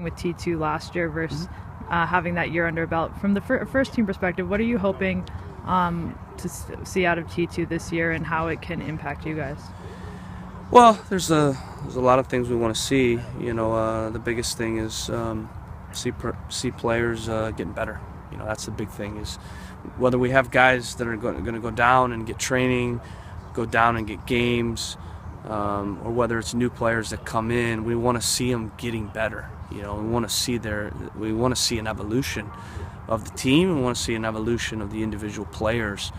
with T2 last year versus having that year under a belt. From the first team perspective, what are you hoping to see out of T2 this year and how it can impact you guys? Well, there's a lot of things we want to see. The biggest thing is see players getting better. That's the big thing, is whether we have guys that are going to go down and get training, go down and get games, or whether it's new players that come in, we want to see them getting better. We want to see an evolution of the team. We want to see an evolution of the individual players.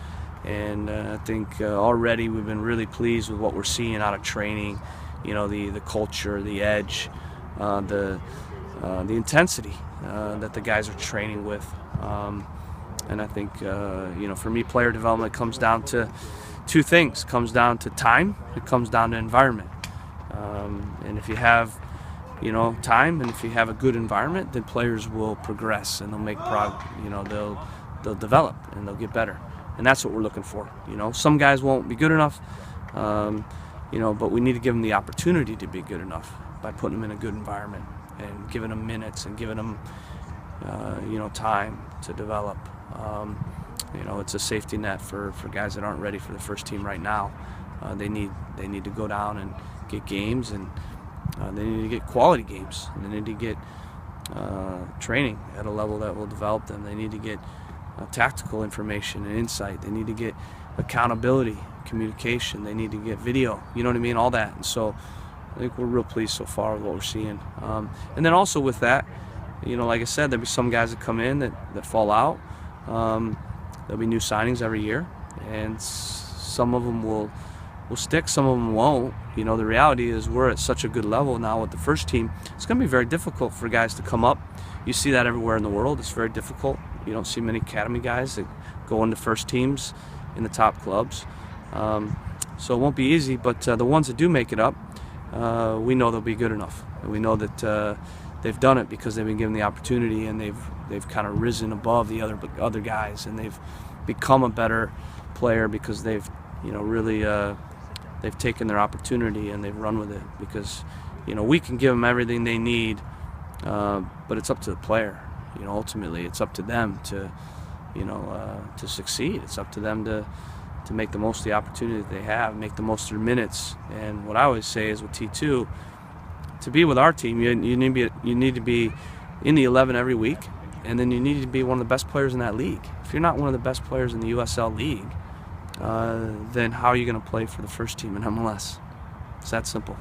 And I think already we've been really pleased with what we're seeing out of training. The culture, the edge, the intensity that the guys are training with. And I think, for me, player development comes down to two things. It comes down to time. It comes down to environment. And if you have, time, and if you have a good environment, then players will progress and they'll make they'll develop and they'll get better. And that's what we're looking for. Some guys won't be good enough, but we need to give them the opportunity to be good enough by putting them in a good environment and giving them minutes and giving them, time to develop. It's a safety net for guys that aren't ready for the first team right now. They need to go down and get games, and they need to get quality games. They need to get training at a level that will develop them. They need to get tactical information and insight. They need to get accountability, communication. They need to get video. You know what I mean? All that. And so I think we're real pleased so far with what we're seeing. And then also with that, like I said, there'll be some guys that come in that fall out. There'll be new signings every year, and some of them will stick, some of them won't. The reality is we're at such a good level now with the first team. It's going to be very difficult for guys to come up. You see that everywhere in the world. It's very difficult. You don't see many academy guys that go into first teams in the top clubs. So it won't be easy, but the ones that do make it up, we know they'll be good enough. And we know that they've done it because they've been given the opportunity, and they've kind of risen above the other guys, and they've become a better player because they've really they've taken their opportunity and they've run with it. Because we can give them everything they need, but it's up to the player. Ultimately it's up to them to succeed. It's up to them to make the most of the opportunity that they have, make the most of their minutes. And what I always say is with T2, to be with our team, you need to be in the 11 every week, and then you need to be one of the best players in that league. If you're not one of the best players in the USL League, then how are you going to play for the first team in MLS? It's that simple.